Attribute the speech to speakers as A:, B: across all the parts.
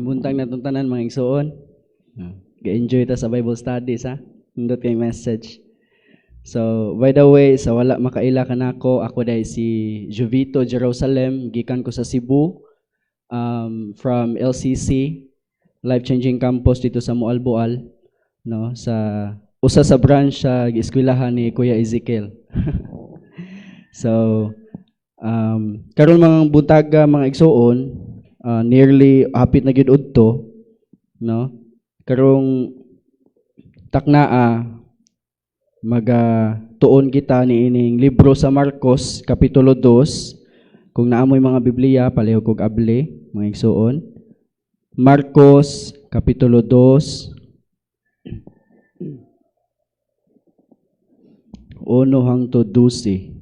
A: buntag na itong tanan mga igsoon. Ga-enjoy ta sa Bible studies ha. Nindot kay message. So, by the way, sa wala makaila ka nako, ako dahil si Jovito Jerusalem, gikan ko sa Cebu, from LCC, Life Changing Campus dito sa Mualboal, no, sa usa sa branch sa eskwelahan ni Kuya Ezekiel. So, karon mga buntaga mga igsoon, nearly hapit na gyud udto, no? Karong taknaa tuon kita ni ining libro sa Marcos kapitulo 2. Kung naamoy mga Biblia palihog kog able mga igsoon. Marcos kapitulo 2 1 hangtod 12.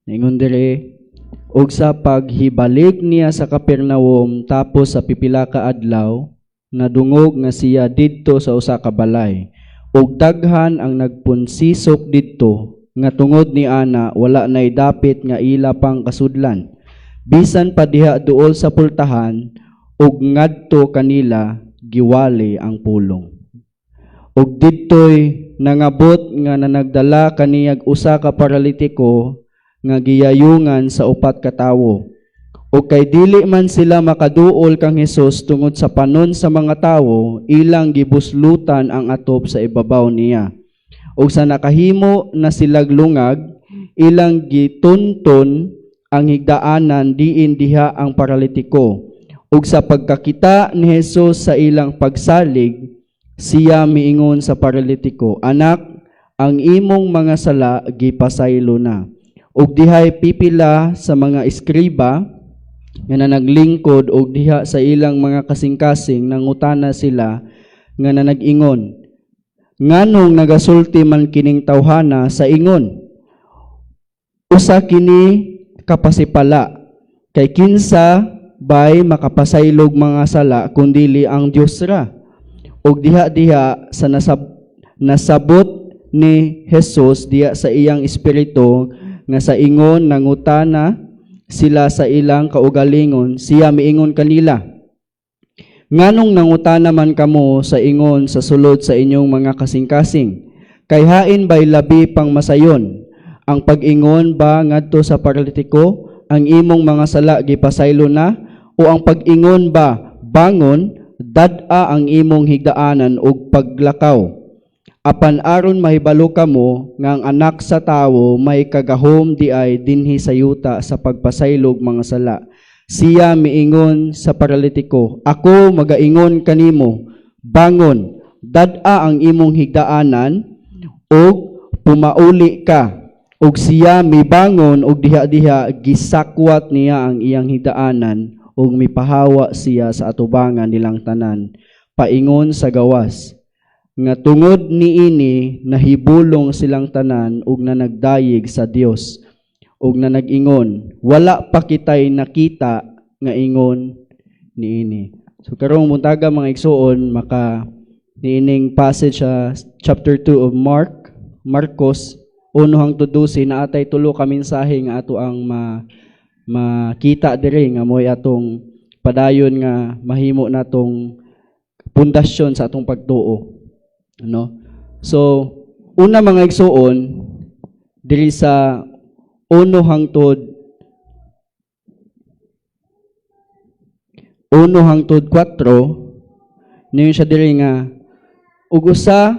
A: Ningon dire, ug sa paghibalik niya sa Capernaum tapos sa pipila ka adlaw, nadungog nga siya didto sa usa ka balay. Ug daghan ang nagpunsisok didto nga tungod ni ana wala nay dapit nga ila pang kasudlan. Bisan pa diha duol sa pultahan ug ngadto kanila giwali ang pulong. Ug didtoy nangabot nga nanagdala kaniyag usa ka paralitiko nga giyayungan sa upat ka tawo. O kay dili man sila makaduol kang Hesus tungod sa panon sa mga tawo, ilang gibuslutan ang atop sa ibabaw niya. O sa nakahimo na silag lungag, ilang gitunton ang higdaanan diin diha ang paralitiko. O sa pagkakita ni Hesus sa ilang pagsalig, siya miingon sa paralitiko, "Anak, ang imong mga sala gipasaylo na." Og dihay pipila sa mga eskriba nga naglingkod og diha sa ilang mga kasing-kasing nangutana sila nga nag-ingon, "Nganong nagasulti man kining tawhana sa ingon? Usa kini kapasipala, kay kinsa bay makapasaylog mga sala kundili ang Dios ra?" Og diha sa nasabot ni Jesus diha sa iyang espiritu nga sa ingon nangutana sila sa ilang kaugalingon, siya miingon kanila, "Nganong nangutana man kamo sa ingon sa sulod sa inyong mga kasing-kasing? Kay hain ba'y labi pang masayon? Ang pag-ingon ba ngadto sa paralitiko, ang imong mga sala gipasaylo na? O ang pag-ingon ba, bangon, dad-a ang imong higdaanan og paglakaw? Apan aron mahibalo kamo nga ang anak sa tawo may kagahom di ay dinhi sa yuta sa pagpasaylog mga sala. Siya miingon sa paralitiko, "Ako magaingon kanimo, bangon, dad-a ang imong higdaanan og pumauli ka." Og siya mibangon og diha-diha gisakwat niya ang iyang higdaanan og mipahawa siya sa atubangan nilang tanan paingon sa gawas. Nga tungod niini nahibulong silang tanan ug nanagdayeg sa Dios ug nanag-ingon, "Wala pa kitay nakita nga ingon niini." So karong buntaga mga igsoon maka niining passage sa chapter 2 of Marcos 1 hangtod 12 na atay tulo ka mensahe nga ato ang makita diri nga moy atong padayon nga mahimo natong pundasyon sa atong pagtuo. No? So, una mga igsoon, diri sa 1 hangtod 4, niyon siya diri nga, ug sa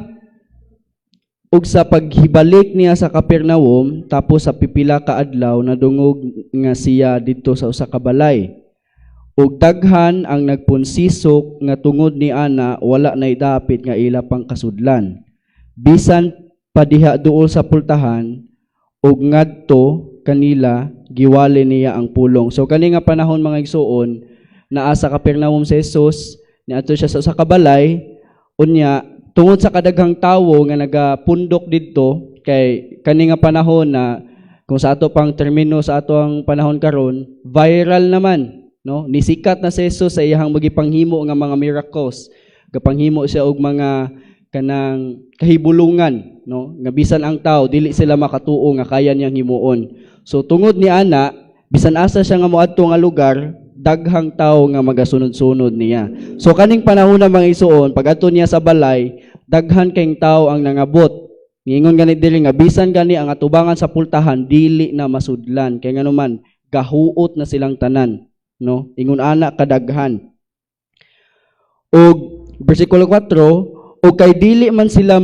A: paghibalik niya sa Capernaum, tapos sa pipila ka adlaw, nadungog nga siya didto sa usa ka balay. Ug daghan ang nagpunsisok nga tungod ni ana wala nay dapit nga ila pang kasudlan. Bisan pa diha duol sa pultahan ug ngadto kanila giwali niya ang pulong. So kani nga panahon mga igsoon naa sa Capernaum si Jesus, niadto siya sa usa ka balay, unya tungod sa kadaghang tawo nga nagapundok didto kay kani nga panahon na kung sa ato pang termino sa ato ang panahon karon, viral naman. No, nisikat na si Jesus sa iyang magipanghimo nga mga miracles. Gapanghimo siya og mga kanang kahibulungan, no? Nga bisan ang tao dili sila makatuo nga kaya niyang himuon. So tungod ni ana, bisan asa siya nga moadto nga lugar, daghang tao nga magasunod-sunod niya. So kaning panahon na mga isuon, pag adto niya sa balay, daghan kayong tao ang nangabot. Ngingon gani dili nga bisan gani ang atubangan sa pultahan dili na masudlan kay nganuman gahuot na silang tanan, no? Ingon ana kadaghan. Og bersikulo 4, og kay dili man sila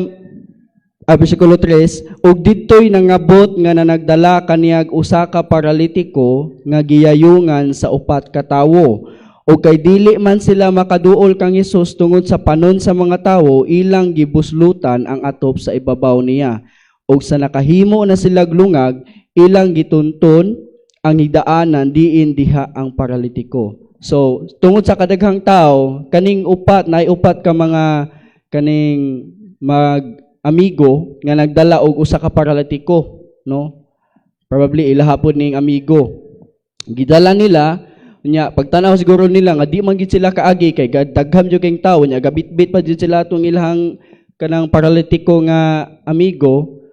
A: bersikulo 3, og didtoy nangabot nga nanagdala kaniyag usa ka paralitiko nga giyayungan sa upat ka tawo. O kay dili man sila makaduol kang Hesus tungod sa panon sa mga tawo, ilang gibuslutan ang atop sa ibabaw niya. O sa nakahimo na sila glungag, ilang gitunton ang higdaanan diin diha ang paralitiko. So, tungod sa kadaghang tao, kaning upat, naiupat ka mga kaning mag-amigo nga nagdala og usa ka paralitiko, no? Probably ilahapon ning amigo. Gidala nila nya pagtanaw siguro nila nga di man gid sila kaagi kay dagham jud kay tawo nya gabitbit pa jud sila atong ilahang kanang paralitiko nga amigo,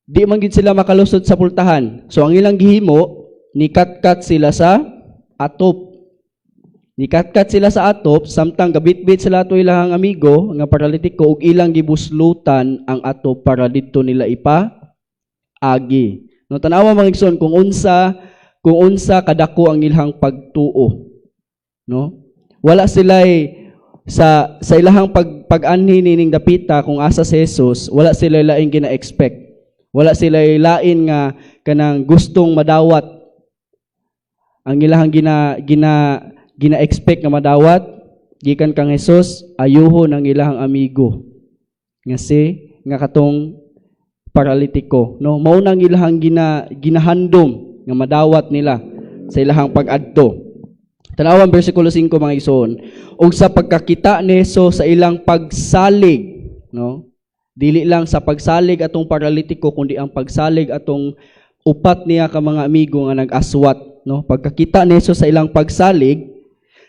A: di man gid sila makalusot sa pultahan. So ang ilang gihimo, nikatkat sila sa atop. Nikatkat sila sa atop samtang gabitbit sila ato ilahang amigo nga paralitiko ug ilang gibuslutan ang atop para didto nila agi. No tanawa mga igsoon kung unsa kadako ang ilahang pagtuo, no? Wala sila sa ilahang pag-anhi ning dapita kung asa si Jesus, wala sila laing gina-expect. Wala sila lain nga kanang gustong madawat. Ang ilahang gina-expect nga madawat gikan kang Jesus, ayuhon ang ilahang amigo. Nga katong paralitiko, no? Mao nang ilahang ginahandom nga madawat nila sa ilahang pag-adto. Tanawan bersikulo 5 mga igsoon. Og sa pagkakita ni Jesus sa ilang pagsalig, no? Dili lang sa pagsalig atong paralitiko kundi ang pagsalig atong upat niya ka mga amigo nga nag-aswat, no? Pagkakita ni Jesus sa ilang pagsalig,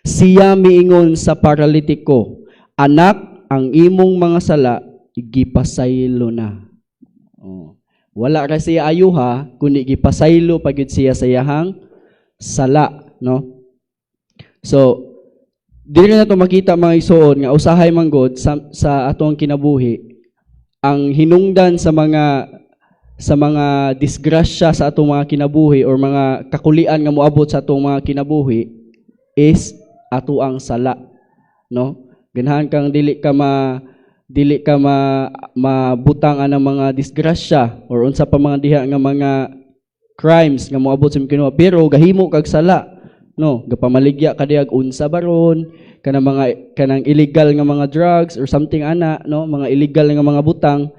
A: siya miingon sa paralitiko, "Anak, ang imong mga sala gipasaylo na." Oh. Wala ra siya ayuha kundi gipasaylo pagud siya sa iyahang sala, no? So dili na to makita mga igsoon nga usahay man gud sa atong kinabuhi ang hinungdan sa mga disgrasya sa atong mga kinabuhi or mga kakulian nga moabot sa atong mga kinabuhi is ato ang sala, no? Ganahan kang dili ka mabutang anang mga disgrasya or unsa pa mga diha nga mga crimes nga moabot sa Kinuha, pero gahimo kag sala, no? Gapamaligya ka diag unsa baron kanang illegal nga mga drugs or something ana, no? Mga illegal nga mga butang,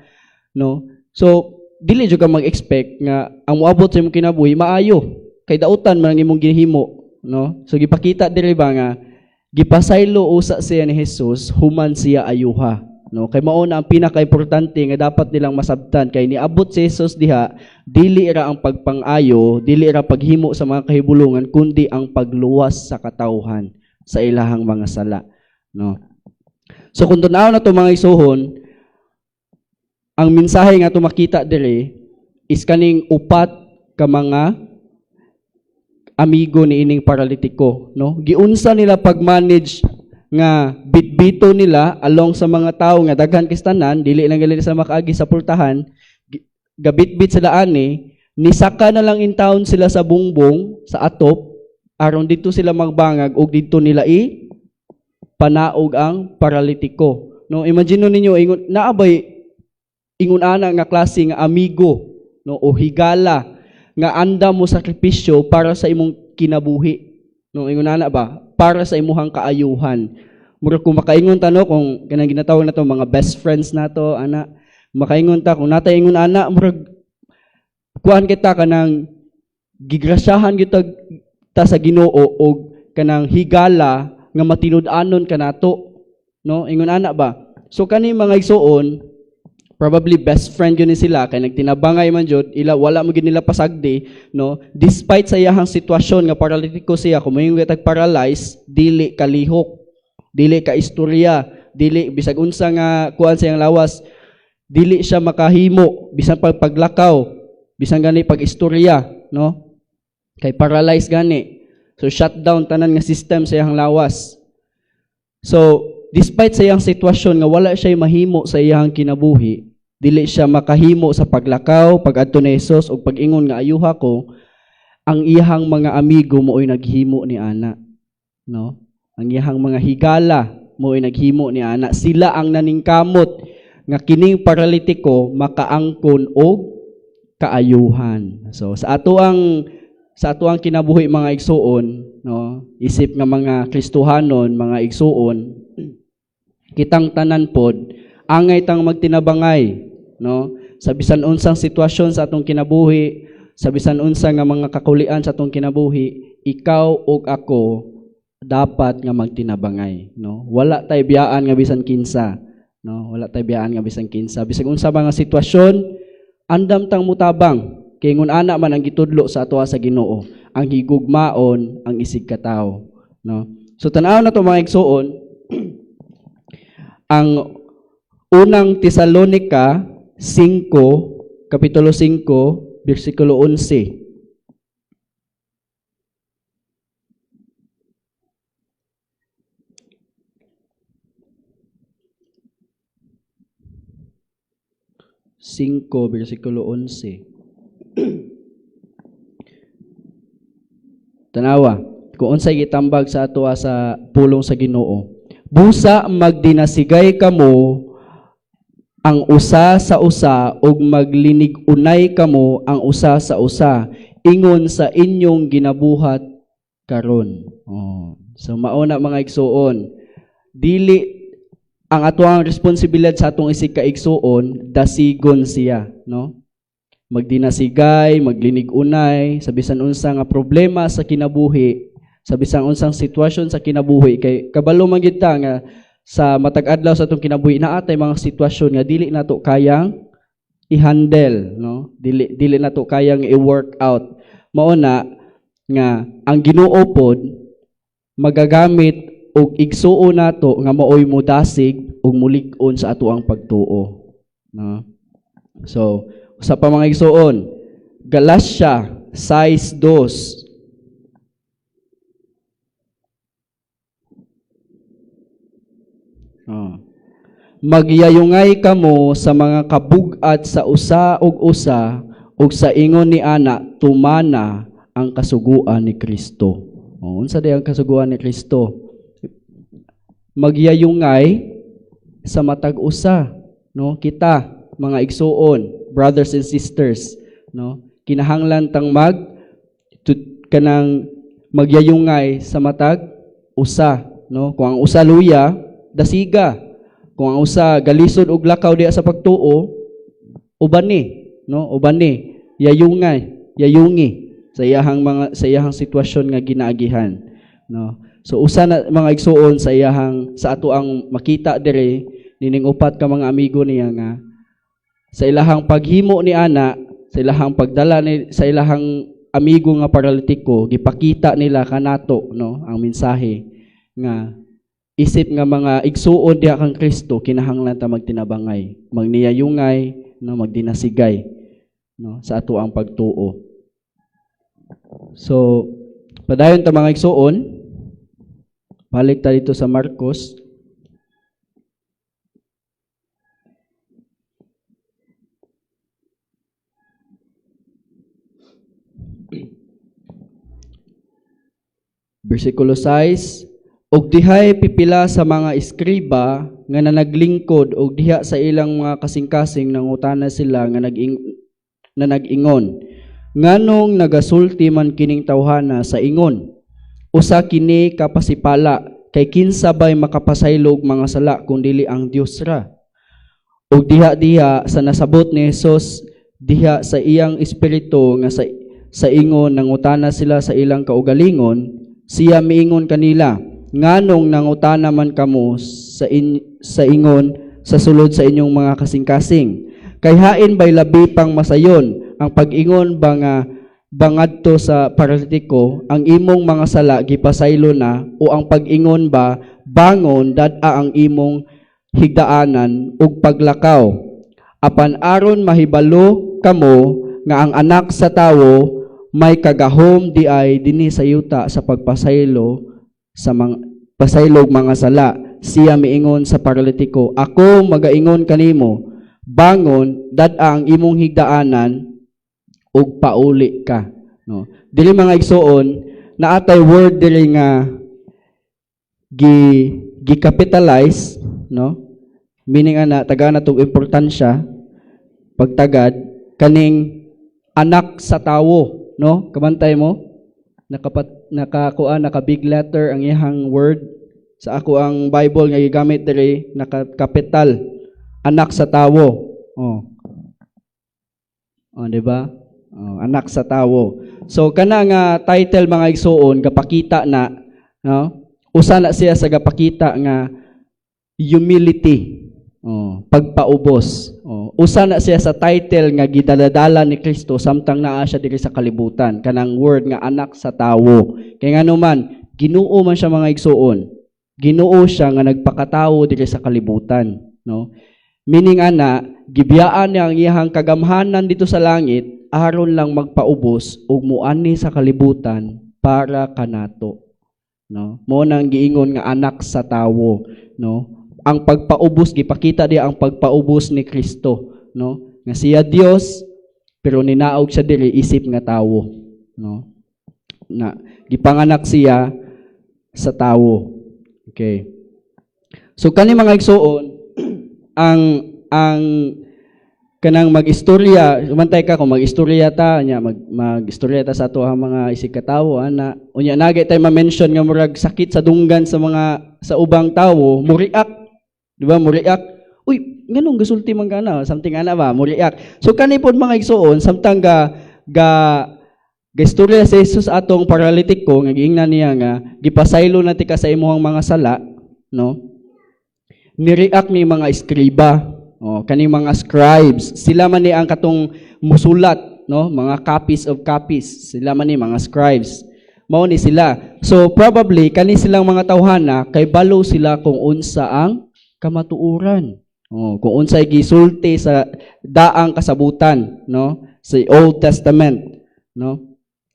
A: no? So dili jud ka mag-expect nga ang moabot sa imong kinabuhi maayo kay dautan man ang imong ginhimo, no? So gipakita diri ba nga gipasaylo usa siya ni Jesus human siya ayuha. No, kay mao na ang pinaka-importante nga dapat nilang masabtan kay niabot si Jesus diha, dili ra ang pagpang-ayo, dili ra paghimo sa mga kahibulungan kundi ang pagluwas sa katawhan sa ilahang mga sala, no? So kung tunaw na to mga isuhon, ang mensahe nga to makita dire is kaning upat ka mga amigo ni ining paralitiko, no? Giunsa nila pag-manage nga bitbito nila along sa mga tao nga daghan kistanan, dili lang gali sa makaagi sa pultahan, gabitbit sila ani, nisaka na lang in town sila sa bungbong, sa atop, aron dito sila magbangag ug dito nila panaog ang paralitiko. No, imagine ninyo ingon ana nga klase nga amigo, no, o higala nga anda mo sakripisyo para sa imong kinabuhi. No, ingon ana ba? Para sa imuhang kaayuhan. Mura kung makaingon ta no kung kanang ginatawag nato mga best friends nato ana, makaingon ta kung natay ingon ana murag kuan kita kanang gigrasyahan kita ta sa Ginoo og kanang higala nga matinud-anon kanato, no? Ingon ana ba? So kani mga igsoon probably best friend yun ni sila kay nagtinabangay man jud ila wala mo gid nila pasagdi, no? Despite sa iyahang sitwasyon nga paralitiko siya kung may tag-paralyze, dili kalihok, dili ka istorya, dili bisag unsa nga kuan sa iyang lawas Dili siya makahimo bisan paglakaw, bisan gani pag-istorya, no? Kay paralyzed gani. So shutdown tanan nga system sa iyang lawas. So despite sa iyang sitwasyon nga wala siya mahimo sa iyang kinabuhi, dili siya makahimo sa paglakaw, pag-adto ni Hesus ug pag-ingon nga ayuha ko, ang iyang mga amigo mooy naghimo ni ana, no? Ang iyang mga higala mooy naghimo ni ana. Sila ang naningkamot nga kining paralitiko makaangkon og kaayuhan. So sa ato ang kinabuhi mga igsuon, no, isip nga mga Kristohanon, mga igsuon, kitang tanan pod angay tang magtinabangay, no, sa bisan unsang sitwasyon sa atong kinabuhi, sa bisan unsa nga mga kakulian sa atong kinabuhi, ikaw ug ako dapat nga magtinabangay, no. Wala tay biyaan nga bisan kinsa, no, wala tay biyaan nga bisan kinsa. Bisag unsa mga sitwasyon, andam tang mutabang. Kay ngun ana man ang gitudlo sa atoa sa Ginoo, ang higugmaon ang isig katawo, no. So tan-aw na to mga igsuon, ang unang Tesalonica 5 kapitulo 5 bersikulo 11. Bersikulo 11. Tanawa, kung unsay gitambag sa atoa sa pulong sa Ginoo. Busa magdinasigay kamo ang usa sa usa ug maglinig-unay kamo ang usa sa usa ingon sa inyong ginabuhat karon. Oh. So mauna mga igsuon, dili ang atoang responsibilidad sa atong isig ka igsuon dasigon siya, no? Magdinasigay, maglinig-unay, sa bisan unsa nga problema sa kinabuhi, sa bisan unsang sitwasyon sa kinabuhi, kay kabalo man gid ta nga sa matag adlaw sa atong kinabuhi naatay mga sitwasyon nga dili nato kayang i-handle, no? Dili nato kayang i-work out. Mao na nga ang Ginoo pod magagamit og igsuo nato nga maoy modasig ug mulig-on sa atoang pagtuo, no? So sa pa mga igsuon, Galatia 6:2. Magyayungay kamo sa mga kabug-at sa usa ug sa ingon ni ana tumana ang kasuguan ni Kristo. Unsa day ang kasuguan ni Kristo? Magyayungay sa matag usa, no? Kita mga igsuon, brothers and sisters, no, kinahanglan tang kanang magyayungay sa matag usa, no. Kung ang usa luya, dasiga. Kung ang usa galisod og lakaw diha sa pagtuo, ubani, no, ubani, yayungi sa iyahang sitwasyon nga ginaagihan, no. So usa na mga igsuon sa ato ang makita dire nining upat ka mga amigo niya nga sa ilahang paghimo ni ana, sa ilahang pagdala sa ilahang amigo nga paralitiko, gipakita nila kanato, no, ang mensahe nga isip nga mga igsuon diha kang Kristo kinahanglan ta magtinabangay, magniyayungay, no, magdinasigay, no, sa ato ang pagtuo. So padayon ta mga igsuon, balik ta dito sa Marcos. Versikulo 6, og dihay pipila sa mga eskriba nga nanaglingkod og diha sa ilang mga kasing-kasing nangutana sila nga nag-ingon, nganong nagasulti man kining tawhana sa ingon, usa kini kapasipala, kay kinsa bay makapasaylog mga sala kung dili ang Dios ra. Og diha sa nasabot ni Hesus diha sa iyang espiritu nga sa ingon nangutana sila sa ilang kaugalingon, siya miingon kanila, nganong nangutana man kamo sa ingon sa sulod sa inyong mga kasing-kasing. Kay hain bay labi pang masayon ang pag-ingon ba nga bangadto sa paralitiko ang imong mga sala gipasaylo na, o ang pag-ingon ba bangon dad-a ang imong higdaanan ug paglakaw.
B: apan aron mahibalo kamo nga ang anak sa tawo may kagahom di ay dinhi sa yuta sa pagpasaylo sa mga pasaylog mga sala. Siya miingon sa paralitiko, ako magaingon kanimo, bangon, dad-a ang imong higdaanan ug pauli ka. No? Dili mga igsoon, naatay word dili nga gi-capitalize, no? Meaning ana taga na tong importansya pagtagad kaning anak sa tawo, no? Kamantay mo? Naka big letter ang iyang word. Sa ako ang Bible nga gigamit diri naka-capital, anak sa tawo. Di ba? Anak sa tawo. So kana nga title mga igsoon gapakita na, no? Usa na siya sa gapakita nga humility. Pagpaubos. Usa na siya sa title nga gidaladala ni Kristo samtang naa siya diri sa kalibutan. Kanang word nga anak sa tawo. Kay ngano man Ginoo man siya mga igsoon. Ginoo siya nga nagpakatawo diri sa kalibutan, no? Meaning ana, gibiyaan niya ang iyang kagamhanan dito sa langit aron lang magpaubos ug muani sa kalibutan para kanato, no? Mao nang giingon nga anak sa tawo, no? Ang pagpaubos gipakita diya ang pagpaubos ni Kristo, no? Nga siya Dios pero ninaog siya diri isip nga tawo, no? Na gipanganak siya sa tawo. Okay. So kani mga igsoon ang kanang mag-istorya, umantay ka kung mag-istorya ta nya mag-istorya ta sa ato ang mga isig katawo ana. Unya nagay tay ma-mention nga murag sakit sa dunggan sa ubang tawo, muriak. Di ba? Muriak. Uy, nganong gasulti man kana? Something ana ba? Muriak. So kani pod mga igsoon samtang istorya si Jesus atong paralytic ko nga giingnan niya nga gipasaylo na ti ka sa imong mga sala, no? Nireact ni mga eskriba, kaning mga scribes. Sila man ni ang katong musulat, no? Mga copies of copies. Sila man ni mga scribes. Mao ni sila. So probably kani silang mga tawhana kay balo sila kung unsa ang kamatuoran. Kung unsay gisulti sa daang kasabutan, no? Sa Old Testament, no?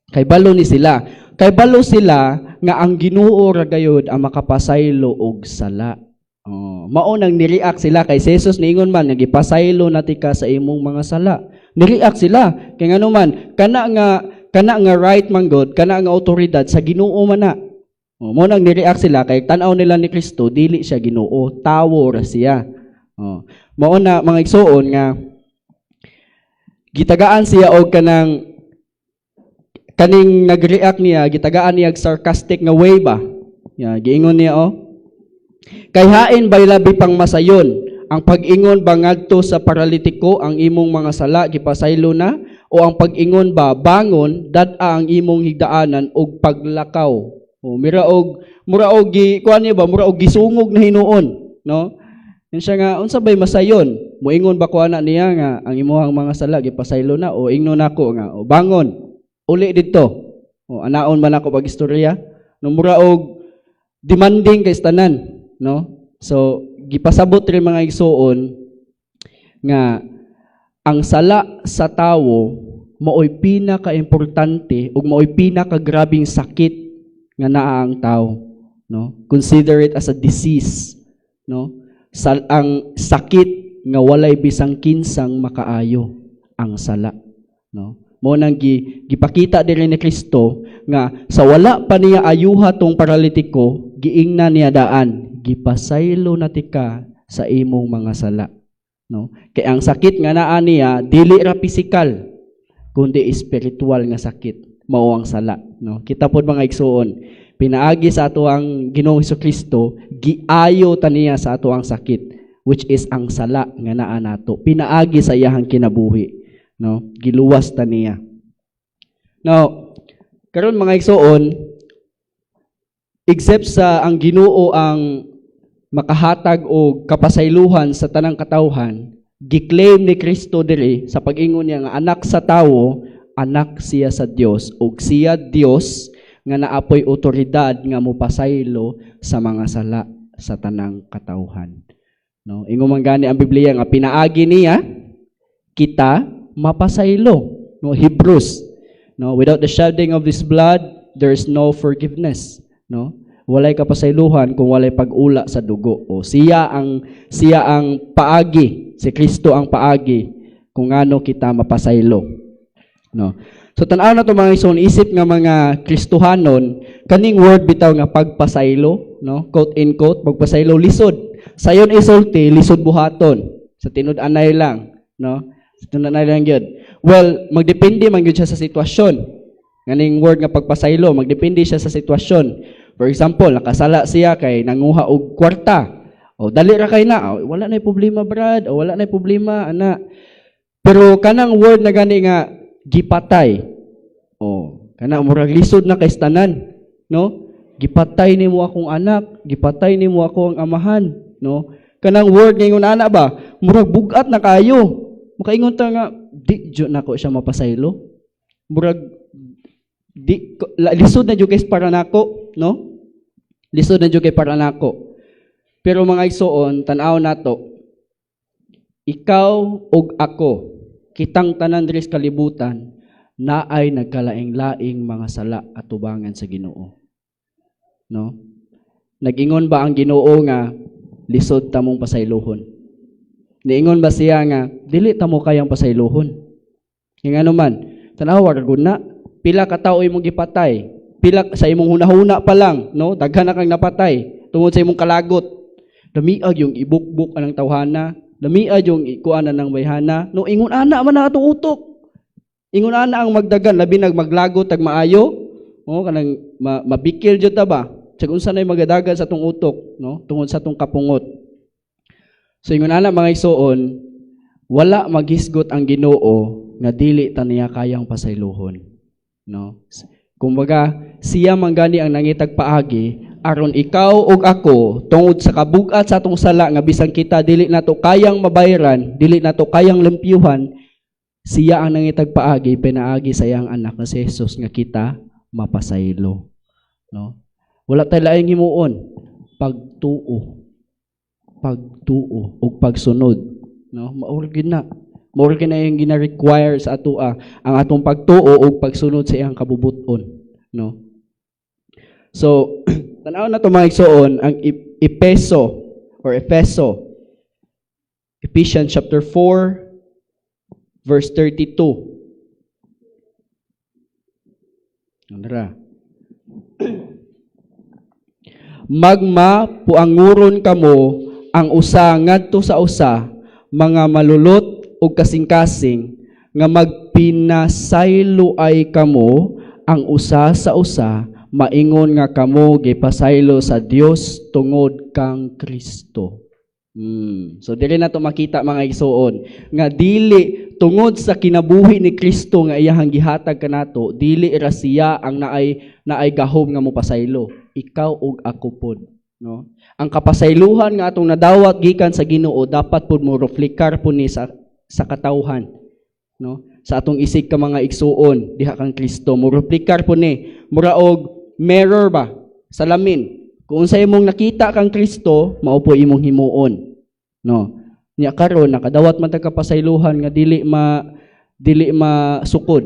B: Kay balo ni sila. Kay balo sila nga ang Ginoo ra gayud ang makapasaylo og sala. Mao nang nireact sila kay Jesus niingon man nga gipasaylo nati ka sa imong mga sala. Nireact sila kay ngano man kana nga right man God, kana nga awtoridad sa Ginoo man na. Mao nang nireact sila kay tan-aw nila ni Kristo dili siya Ginoo, tawo ra siya. Mao na mga igsoon nga gitagaan siya og kaning nag-react niya, gitagaan niya sarcastic nga way ba? Giingon niya kay hain bay labi pang masayon, ang pag-ingon ba ngadto sa paralitiko ang imong mga sala gipasaylo na o ang pag-ingon ba bangon dad-a ang imong higdaanan og paglakaw. Mura og gisungog na hinuon, no? Siya nga unsa bay masayon? Moingon ba ko ana niya nga ang imong mga sala gipasaylo na o ingnon nako nga o bangon uli dito. Anaon man ako pag-istorya. No, mura og demanding kay tanan, no? So, gipasabot rin mga igsoon nga ang sala sa tawo maoy pinaka-importante ug maoy pinaka-grabing sakit nga naa ang tawo, no? Consider it as a disease, no? Ang sakit nga walay bisang kinsang makaayo ang sala, no? Mo nang gipakita diri ni Kristo nga sa wala pa niya ayuha tong paralitiko, giingna niya daan, gipasaylo na tika sa imong mga sala, no? Kay ang sakit nga naa niya dili ra pisikal kundi espiritual nga sakit, mao ang sala, no? Kita pod mga igsoon, pinaagi sa ato ang Ginoong Hesukristo, giayo ta niya sa ato ang sakit which is ang sala nga naa nato. Pinaagi sa iyang kinabuhi, no? Giluwas ta niya. Now, karon mga igsoon, except sa ang Ginoo ang makahatag og kapasaylohan sa tanang katawhan, giklaim ni Kristo diri sa pag-ingon niya nga anak sa tawo, anak siya sa Dios ug siya Dios nga naapoy otoridad nga mopasaylo sa mga sala sa tanang katawhan. No, ingon man gani ang Biblia nga pinaagi niya kita mapasaylo. No, Hebrews, no, without the shedding of this blood, there is no forgiveness, no? Walay kapasaylohan kung walay pag-ula sa dugo. O siya ang paagi, si Kristo ang paagi kung ano kita mapasaylo, no? So tan-aw na to mga ison isip nga mga Kristohanon kaning word bitaw nga pagpasaylo, no? Quote in quote, pagpasaylo lisod. Sayon isulti lisod buhaton. Sa tinud-anay lang, no? Sa tinud-anay lang gyud. Well, magdepende man gyud siya sa sitwasyon. Nganing word nga pagpasaylo, magdepende siya sa sitwasyon. For example, nakasala siya kay nanguha og kwarta. O dali ra kay na, wala nay problema brad, o wala nay problema ana. Pero kanang word na gani nga gipatay. O kana murag lisod na kay tanan, no? Gipatay nimo akong anak, gipatay nimo ako ang amahan, no? Kanang word ngayon ana ba, murag bugat na kayo. Makaingon ta nga di jud nako siya mapasaylo. Murag lisod na jud kay para nako, no? Lisod na jud kay para nako. Pero mga igsoon, tan-aw nato, ikaw ug ako, kitang tanan diri sa kalibutan, naay nagkalaing-laing mga sala at tubangan sa Ginoo. No? Nagingon ba ang Ginoo nga lisod ta mong pasaylohon? Niingon ba siya nga dili ta mo kayang pasaylohon? Ngano man, tan-aw ra gud na pila ka tawo imong gipatay, pila sa imong hunahuna pa lang, no? Daghan na kang napatay tungod sa imong kalagot. Damiag yung ibukbuk anang tawhana, damiag yung ikuanan ng bayhana. No, ingon ana man na atong utok. Ingon ana ang magdagan labi maglagot tag maayo. O kanang mabikil jud ta ba? Tsag unsa nay magadagan sa atong utok, no? Tungod sa atong kapungot. So ingon ana mga igsoon, wala maghisgot ang Ginoo nga dili ta niya kayang pasaylohon, no? Kumbaga, siya manggani ang nangitag paagi aron ikaw ug ako tungod sa kabugat sa atong sala nga bisan kita dili nato kayang mabayaran, dili nato kayang limpyuhan, siya ang nangitag paagi pinaagi sa iyang anak na si Jesus nga kita mapasaylo, no? Wala tay laing himuon, pagtuo ug pagsunod, no? Maurgid na yung gina-require sa atoa ang atong pagtuo ug pagsunod sa iyang kabubuton, no? So tan-aw na to mga igsoon ang Efeso, Ephesians chapter 4 verse 32. Andra. Magma puanguron kamo ang usa ngadto sa usa, mga malulot ug kasing-kasing nga magpinasaylo ay kamo ang usa sa usa, maingon nga kamo gipasaylo sa Dios tungod kang Kristo. So dili na to makita mga igsoon nga dili tungod sa kinabuhi ni Kristo nga iyahang gihatag kanato, dili ra siya ang naay gahom nga mopasaylo. Ikaw ug ako pod, no? Ang kapasayluhan nga atong nadawat gikan sa Ginoo dapat pud mo reflektar po ni sa katawhan, no? Sa atong isig ka mga igsuon diha kang Kristo mo replikar po ni mura og mirror ba salamin, kung unsay imong nakita kang Kristo mao po imong himuon, no? Nya karon nakadawat man ta kapasaylohan nga dili masukod,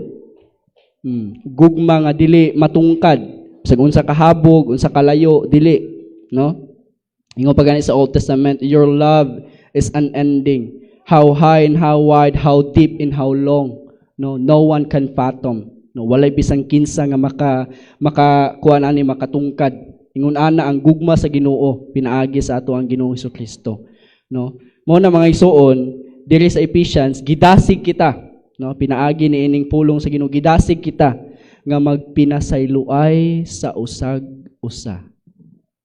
B: gugma nga dili matungkad bisag unsa kahabog unsa kalayo dili, no? Ingon pa gani sa Old Testament, your love is unending. How high and how wide, how deep and how long, no one can fathom, no? Walay bisang kinsa nga makakuan ani makatungkad. Ingon ana ang gugma sa Ginoo pinaagi sa ato ang Ginoong Hesukristo, no? Mao na mga igsoon diri sa Ephesians gidasig kita, no? Pinaagi ni ining pulong sa Ginoo gidasig kita nga magpinasayloay sa usag-usa,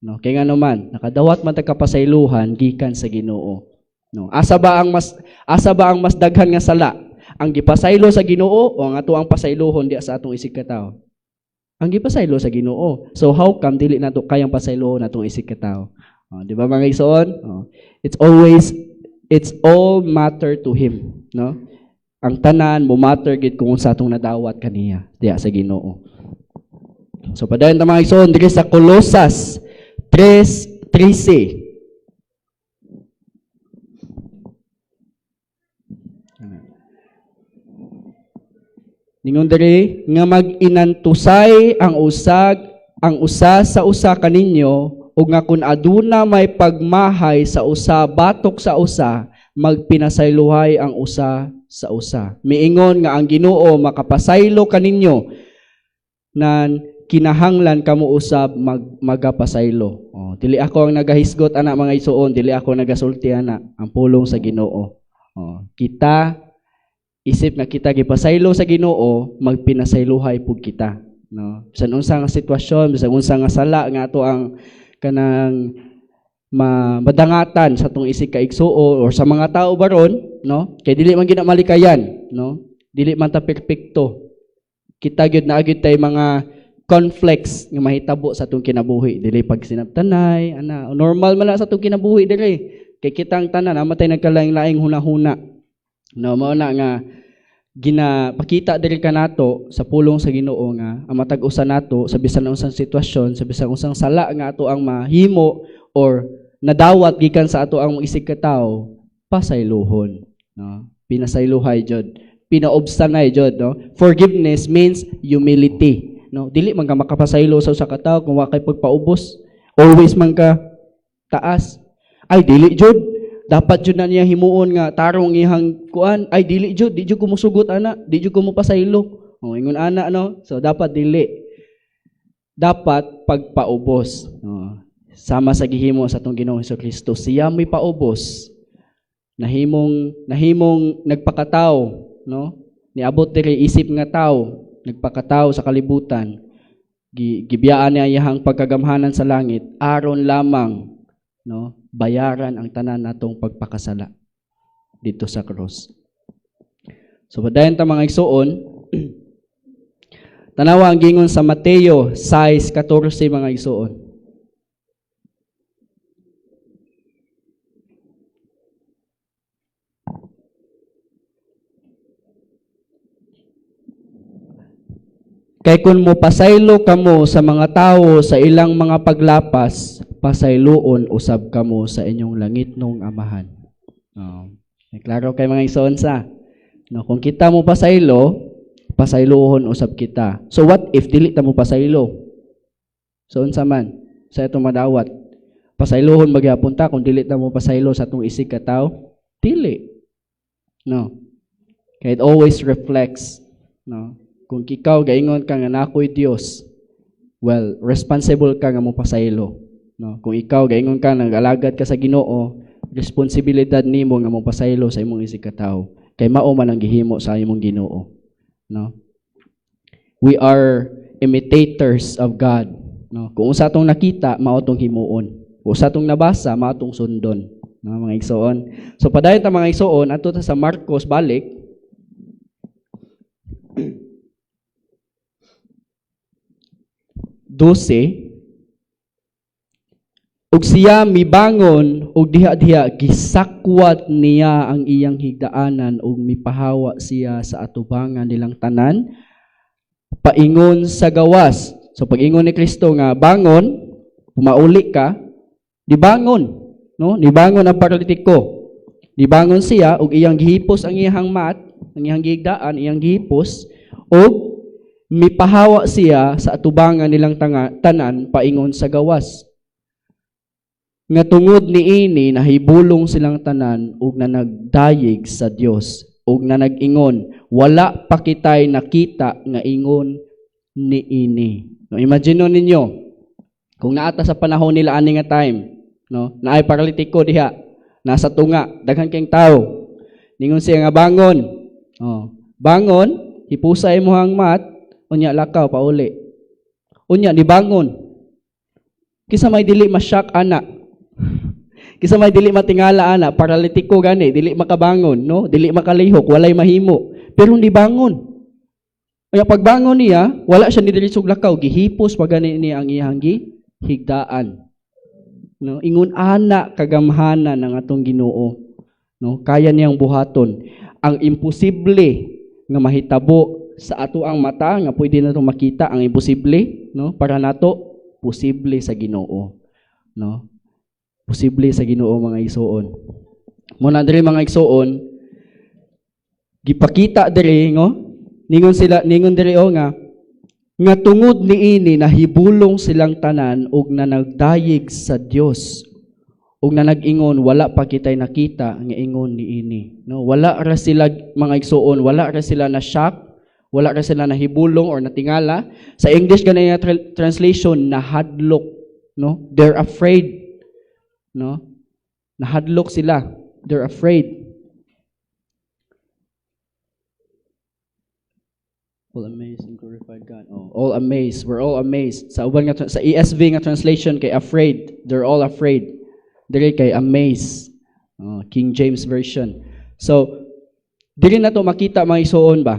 B: no? Kay ngano man nakadawat man ta kapasaylohan gikan sa Ginoo, no? Asa ba ang mas daghan nga sala? Ang gipasaylo sa Ginoo o ang ato ang pasaylohon di sa atong isig katawo? Ang gipasaylo sa Ginoo. So how come dili nato kayang pasaylohon atong isig katawo? Di ba mga igsoon? It's all matter to Him, no? Ang tanan mo matter gid kung sa atong nadawat kaniya diha sa Ginoo. So padayon ta mga igsoon diri sa Colosas 3:13. Ningon diri nga mag-inantusay ang usa sa usa kaninyo ug nga kun aduna may pagmahay sa usa batok sa usa, magpinasaylohay ang usa sa usa. Miingon nga ang Ginoo makapasaylo kaninyo nan kinahanglan kamo usab magapasaylo. Dili ako ang nagahisgot ana mga isuon, dili ako nagasulti ana, ang pulong sa Ginoo. Kita isip nga kita gipasaylo sa Ginoo, magpinasaylohay pud kita, no? Bisan unsa nga sitwasyon, bisan unsa nga sala nga ato ang kanang madangatan sa tong isig ka igsuo or sa mga tao baron, no? Kay dili man gid malikayan, no? Dili man ta perpekto. Kita gyud na gyud tay mga conflicts nga mahitabo sa atong kinabuhi, dili pag sinabtanay ana normal man na sa atong kinabuhi dili. Kay kitang tanan amatay nagkalaing-laing hunahuna. No, mao na nga ginapakita diri kanato sa pulong sa Ginoo nga ang matag usa nato sa bisan unsang sitwasyon, sa bisan unsang sala nga ato ang mahimo or nadawat gikan sa ato ang isig ka tawo, pasaylohon, no? Pinasaylohay jud, pinaobstanay jud, no? Forgiveness means humility, no? Dili man ka makapasaylo sa usa ka tawo kung wa kay pagpaubos, always man ka taas. Ay dili jud, dapat jud na niya himuon nga tarong ihang kuan. Ay dili jud, di jud ko mosugot ana, di jud ko mo pasaylo. Ingon ana, no? So dapat dili. Dapat pagpaubos, no? Sama sa gihimo sa atong Ginoong Hesukristo, siya may paubos. Nahimong nagpakataw, no? Niabot diri isip nga tawo, nagpakataw sa kalibutan. Gibiyaan niya iyang pagkagamhanan sa langit aron lamang, no, bayaran ang tanan natong pagpakasala dito sa cross. So padayon ta mga igsuon, tanawa ang gingon sa Mateo 6:14 mga igsuon. Kay kun mo pasaylo kamo sa mga tawo sa ilang mga paglapas, pasayloon usab kamo sa inyong langitnong amahan. Klaro kay mga igsoon sa. No, kung kita mo pasaylo, pasayloon usab kita. So what if dili ta mo pasaylo? So unsa man sa itong madawat? Pasayloon magyapon ta kung dili ta mo pasaylo sa atong isig ka tawo? Dili. No. Kay it always reflects, no. Kung ikaw gaingon ka nga nakoy Dios, well, responsible ka nga mo pasaylo, no? Kung ikaw gaingon ka nag-alagad ka sa Ginoo, responsibilidad nimo nga mo pasaylo sa imong isig ka tawo. Kay mao man ang gihimo sa imong Ginoo, no? We are imitators of God, no? Kung usa tong nakita, mao tong himuon. Kung usa tong nabasa, mao tong sundon, no, mga igsoon. So padayon ta mga igsoon adto ta sa Marcos balik. Ug siya mibangon ug diha-diha gisakwat niya ang iyang higdaanan ug mipahawa siya sa atubangan nilang tanan paingon sa gawas. So pag-ingon ni Kristo nga bangon, pumauli ka, dibangon, no? Nibangon ang paralitiko. Nibangon siya ug iyang gihipos ang iyang mat, ang iyang higdaan, iyang gihipos ug mipahawa siya sa atubangan nilang tanan paingon sa gawas. Nga tungod niini nahibulong silang tanan ug na nagdayeg sa Dios ug na nag-ingon wala pa kitay nakita nga ingon niini. No, imagine ninyo kung naata sa panahon nila ani nga time, no, naay paralitiko diha, nasa tunga, daghan kayong tao. Ningon siya nga bangon. Bangon, hipusay mo ang mat, unya lakaw pauli. Unya nibangon. Kisa may dili ma-shock ana. Kisa may dili matingala ana, paralitiko gani, dili makabangon, no? Dili makalihok, walay mahimo. Pero nibangon. Kaya pagbangon niya, wala siya ni dili suglakaw, gihipos pa gani niya ang iyang higdaan. No, ingon ana kagamhanan ng atong Ginoo. No, kaya niyang buhaton ang imposible nga mahitabo sa ato ang mata nga pwede nato makita ang imposible, no? Para nato posible sa Ginoo, no? Posible sa Ginoo mga igsoon. Muna diri mga igsoon, gipakita diri, no? ningon diri o nga tungod niini nahibulong silang tanan ug na nagdayeg sa Dios. Ug na nag-ingon wala pa kitay nakita nga ingon niini. No, wala ra sila mga igsuon, wala ra sila na shock, wala ra sila nahibulong or natingala. Sa English ganay nga translation nahadlok, no? They're afraid, no? Nahadlok sila. They're afraid. All amazed and glorified God. Oh, all amazed. We're all amazed. Sa uban nga sa ESV nga translation kay afraid. They're all afraid. Diri kay amazed. Oh, King James version. So, diri na to makita mga isuon ba?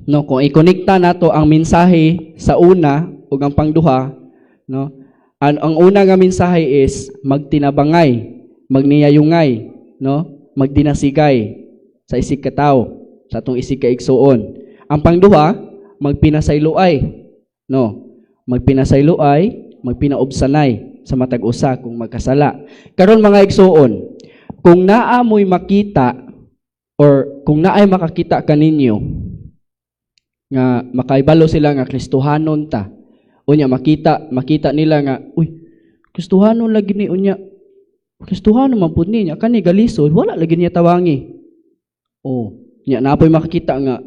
B: No, kung i-connecta nato ang mensahe sa una ug ang pangduha, no? Ang una nga mensahe is magtinabangay, magniyayungay, no? Magdinasigay sa isig ka tawo, sa atong isig ka igsuon. Ang pangduha, magpinasayloay, no? Magpinasayloay, magpinaobsanay sa matag usa kung magkasala. Karon mga igsuon, kung naamoy makita or kung naay makakita kaninyo nga makaibalo sila nga Kristohanon ta. Unya makita nila nga uy, Kristohanon lagi ni unya. Kristohanon man pud niya kani galisod, wala lagi niya tawangi. Oh, nya naapoy makakita nga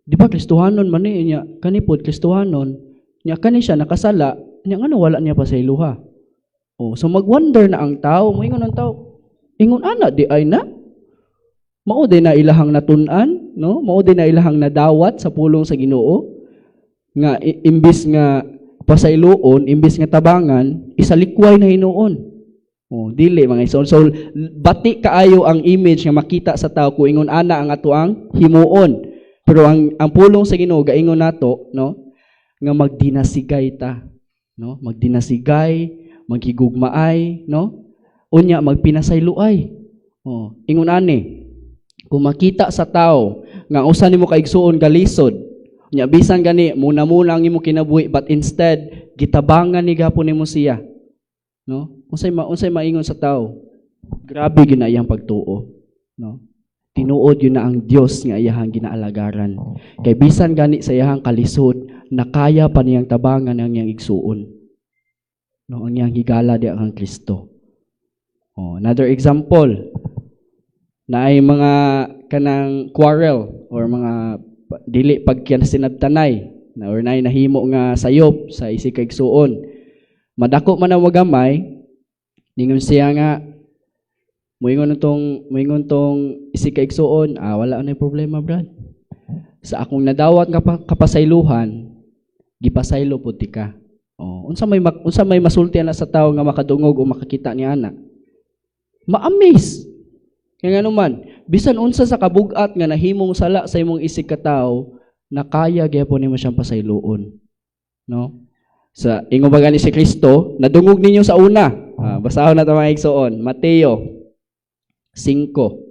B: di ba Kristohanon man niya kani pud Kristohanon. Nya kani siya nakasala, nya ngano wala niya pa sa iluha. Oh, so magwonder na ang tao, moingon ang tao. Ingon ana di ay na. Mao din na ilahang natun-an, no? Mao din na ilahang nadawat sa pulong sa Ginoo nga imbis nga pasayloon, imbis nga tabangan, isalikway na hinuon. Oh, dili mga ison. So bati kaayo ang image nga makita sa tao kung ingon ana ang atoang himuon. Pero ang pulong sa Ginoo gaingon nato, no? Nga magdinasigay ta, no? Magdinasigay, maghigugmaay, no? Unya magpinasayloay. Oh, ingon ani, kung makita sa tao nga usa nimo kaigsuon galisod, nya bisan gani muna ang imo kinabuhi but instead gitabangan ni gapon nimo siya. No? Unsay maingon sa tao? Grabe gyud na iyang pagtuo, no? Tinuod yun na ang Dios nga iyahang ginaalagaran. Kay bisan gani sa iyahang kalisod, nakaya pa niyang tabangan ang iyang igsuon. No, ang iyang higala di ang Kristo. Oh, another example, na ay mga kanang quarrel or mga dili pagkinasinabtanay na or naay nahimo nga sayop sa isig kay igsuon. Madako man ang wagamay, ningon siya nga moingon tong isig kay igsuon, wala na problema brad. Sa akong nadawat nga kapasayluhan, gipasaylo pud ti ka. Oh, unsa may masultian na sa tawo nga makadungog o makakita ni ana? Ma-amaze. Kaya nga naman, bisan unsa sa kabug-at nga nahimong sala sa imong isig ka tawo, nakaya gyapon nimo siyang pasayloon. No? Sa ingon ba gani si Kristo, nadungog ninyo sa una. Basahon na ta mga igsuon, Mateo 5.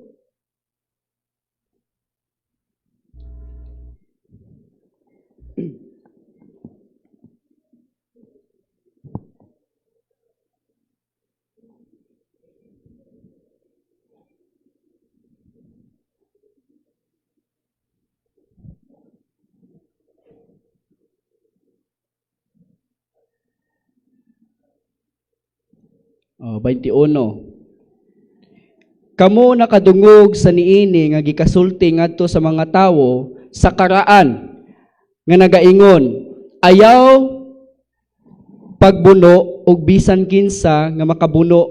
B: Oh, 21. Kamo nakadungog sa niini nga gikasulti ngadto sa mga tawo sa karaan nga nagaingon, ayaw pagbuno og bisan kinsa nga makabuno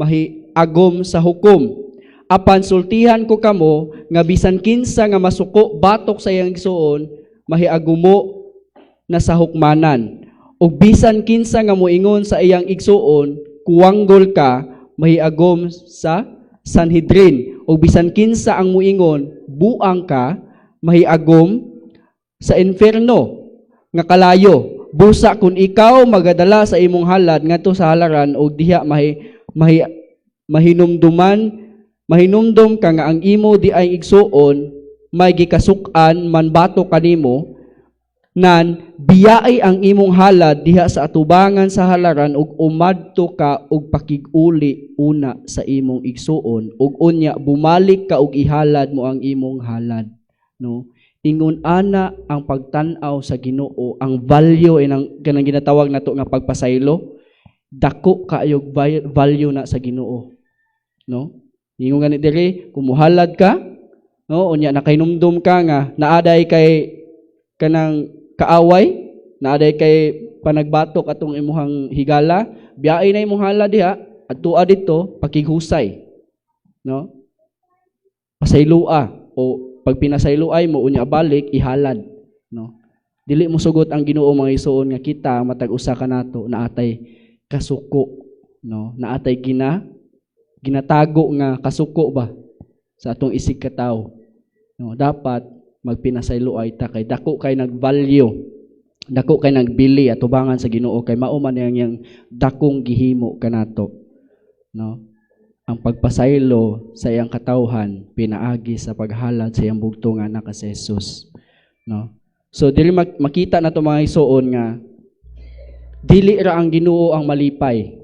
B: mahiagom sa hukom. Apan sultihan ko kamo nga bisan kinsa nga masuko batok sa iyang igsuon mahiagumo na sa hukmanan. Ug bisan kinsa nga moingon sa iyang igsuon kuwanggol ka mahiagom sa Sanhedrin. O bisan kinsa ang muingon buang ka mahiagom sa inferno nga kalayo. Busa kung ikaw magadala sa imong halad ngadto sa halaran o diha mahinumdum ka nga ang imo di ay igsuon may gikasuk-an man bato kanimo nan biyaay ang imong halad diha sa atubangan sa halaran ug umadto ka og pakig-uli una sa imong igsuon ug unya bumalik ka og ihalad mo ang imong halad, no? ingon ana ang pagtan-aw sa Ginoo, ang value inang kanang ginatawag nato nga pagpasaylo, dako kaayog value na sa Ginoo, no? Ingon gani diri, kumuhalad ka, no, unya nakainumdum ka nga naaday kay kanang kaaway, naaday kay panagbatok atong imuhang higala, biyae na imong hala diha, adtua dito pakighusay, no? Pasaylua o pag pinasayloay mo unya balik ihalad, no? Dili mo sugot ang Ginoo mga igsoon nga kita matag usa ka nato naatay kasuko, no? Naatay ginatago nga kasuko ba sa atong isig ka tawo, no? Dapat magpinasayloay ta kay dako kay nag-value, dako kay nagbili atubangan sa Ginoo kay mao man yang dakong gihimo kanato, no? Ang pagpasaylo sa iyang katawhan pinaagi sa paghalad sa iyang bugtong anak si Jesus, no? So dili makita nato mga igsoon nga dili ra ang Ginoo ang malipay,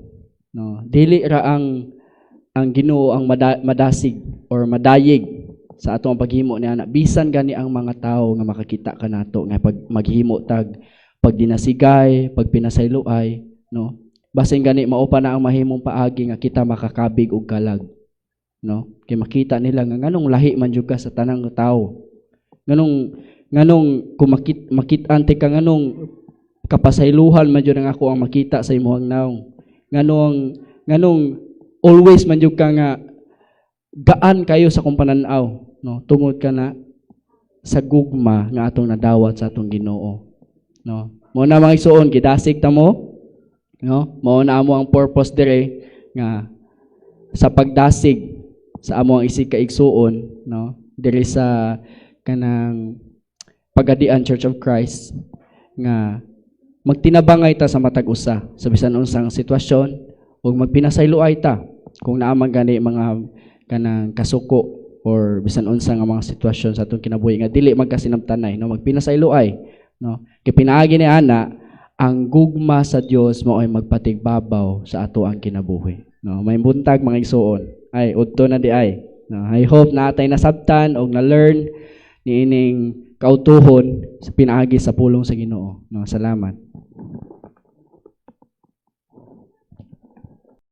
B: no? Dili ra ang Ginoo ang madasig or madayig sa atong paghimo ni ana, bisan gani ang mga tawo nga makakita kanato nga pag maghimo tag pagdinasigay, pagpinasayloay, no? Basin gani mao pa na ang mahimong paagi nga kita makakabig og kalag, no? Kay makita nila nga nganong lahi man jud ka sa tanang tawo. Nganong kung makit-an ka nganong kapasaylohan man jud ang ako ang makita sa imong naong. Nganong always man jud ka nga gaan kayo sa kung pananaw, no? Tungod ka na sa gugma nga atong nadawat sa atong Ginoo, no? Mao na mga igsoon gidasig ta mo, no? Mao na amo ang purpose dire nga sa pagdasig sa amo ang isig ka igsoon, no? Dire sa kanang Pagadian Church of Christ nga magtinabangay ta sa matag usa sa bisan unsang sitwasyon ug magpinasayloay ta kung naa man gani mga kanang kasuko or bisan unsa nga mga sitwasyon sa atong kinabuhi nga dili magkasinabtanay, no? Magpinasayloay, no? Kay pinaagi ni ana ang gugma sa Dios mao ay magpatigbabaw sa ato ang kinabuhi, no? May buntag mga igsoon ay udto na di ay, no? I hope na atay nasabtan og na-learn niining kautuhon sa pinaagi sa pulong sa Ginoo, no? Salamat.